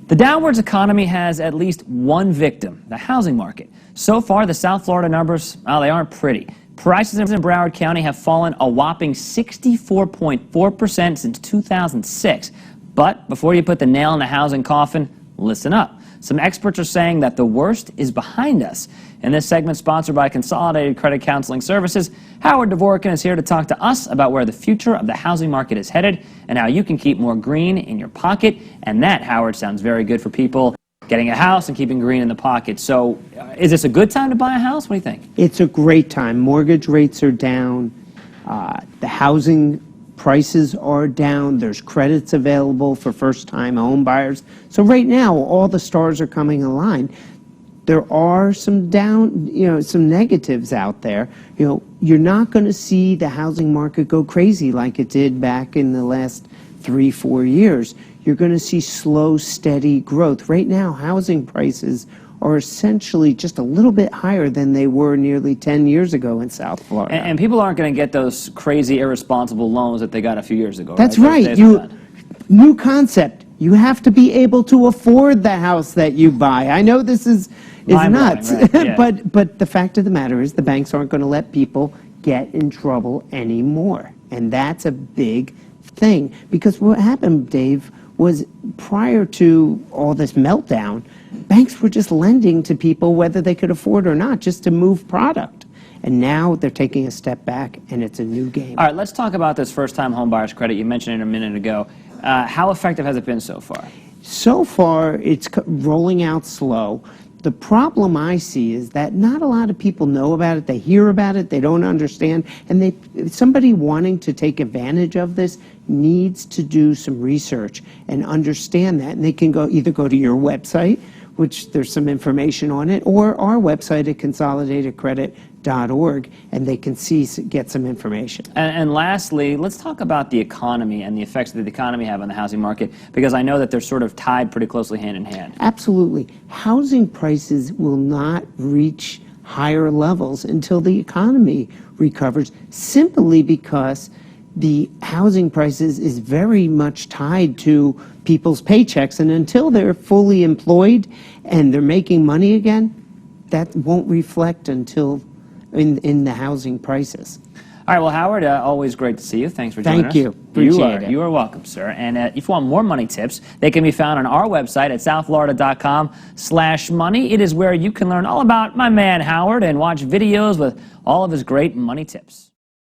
The downwards economy has at least one victim, the housing market. So far, the South Florida numbers, well, they aren't pretty. Prices in Broward County have fallen a whopping 64.4% since 2006. But before you put the nail in the housing coffin, listen up. Some experts are saying that the worst is behind us. In this segment, sponsored by Consolidated Credit Counseling Services, Howard Dvorkin is here to talk to us about where the future of the housing market is headed and how you can keep more green in your pocket. And that, Howard, sounds very good for people getting a house and keeping green in the pocket. So is this a good time to buy a house? What do you think? It's a great time. Mortgage rates are down. The housing prices are down. There's credits available for first-time home buyers. So right now, all the stars are coming aligned. There are some some negatives out there. You're not going to see the housing market go crazy like it did back in the last 3-4 years. You're going to see slow, steady growth. Right now, housing prices are essentially just a little bit higher than they were nearly 10 years ago in South Florida. And people aren't going to get those crazy, irresponsible loans that they got a few years ago. That's right. New concept. You have to be able to afford the house that you buy. I know this is nuts, right? Yeah. but the fact of the matter is the banks aren't going to let people get in trouble anymore. And that's a big thing. Because what happened, Dave, was prior to all this meltdown, banks were just lending to people whether they could afford or not, just to move product. And now they're taking a step back, and it's a new game. All right, let's talk about this first-time home buyer's credit. You mentioned it a minute ago. How effective has it been so far? So far, it's rolling out slow. The problem I see is that not a lot of people know about it. They hear about it. They don't understand. And somebody wanting to take advantage of this needs to do some research and understand that. And they can either go to your website, which there's some information on it, or our website at consolidatedcredit.org, and they can get some information. And lastly, let's talk about the economy and the effects that the economy have on the housing market, because I know that they're sort of tied pretty closely hand in hand. Absolutely. Housing prices will not reach higher levels until the economy recovers, simply because the housing prices is very much tied to people's paychecks, and until they're fully employed and they're making money again, that won't reflect until in the housing prices. All right, well, Howard, always great to see you. Thanks for joining us. Thank you. Appreciate it. You are welcome, sir. And if you want more money tips, they can be found on our website at southflorida.com/money. It is where you can learn all about my man, Howard, and watch videos with all of his great money tips.